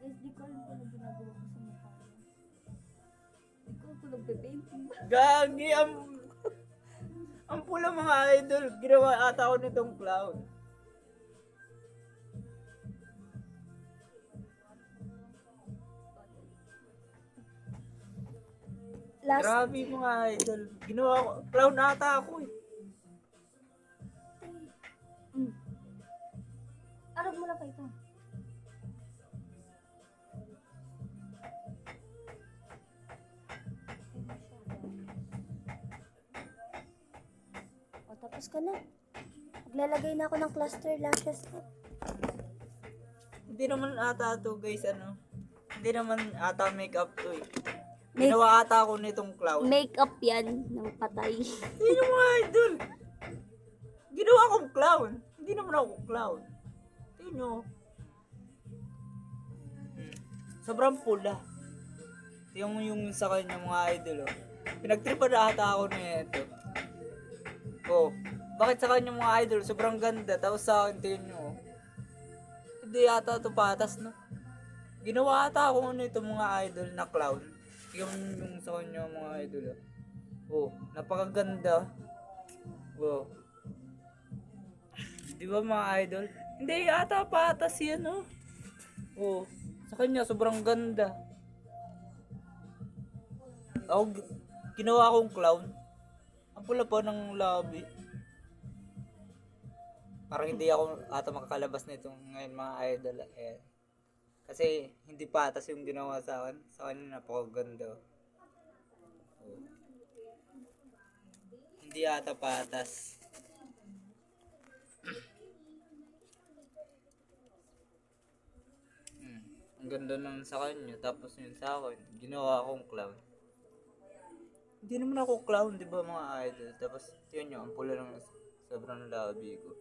Guys, di ko alam kung ano ginagawa ko sa mukha niya. Di ko ako nagpe-painting ba? Gagi, ang pula mga idol. Ginawa ata ako nitong clown. Last, Grabe mga idol. Ginawa ko, clown ata ako eh. arog mo na pa ito. O, tapos ka na. Maglalagay na ako ng cluster lashes ko. Hindi naman ata to guys, ano. Hindi naman ata makeup to eh. Make- Ginawa ata ako nitong clown. Makeup yan ng patay. Hindi naman mga idol. Ginawa akong clown. Hindi naman ako clown. Tingnan nyo. Sobrang pula. Tingnan mo yung sa kanya mga idol. Oh. Pinagtripan na ata ako nito. Oh, bakit sa kanya mga idol? Sobrang ganda. Tapos sa akin, tingnan nyo. Oh. Hindi ata ito patas, no? Ginawa ata ako nito mga idol na clown. Yung sa kanya mga idol. Oh, napakaganda. Oh. Di ba mga idol? Hindi ata patas yan, oh. Oh, sa kanya sobrang ganda. Ako, ginawa akong clown. Ang pula pa ng labi. Parang hindi ako ata makakalabas nito ngayon mga idol. Ayan. Kasi hindi patas yung ginawa sa akin. Sa kanya napakaganda. Oh. Hindi ata patas. Ang ganda nun sa kanya. Tapos yun sa akin. Ginawa akong clown. Hindi naman ako clown, di ba mga idol? Tapos yun yun, ang pula ng sobrang labi ko.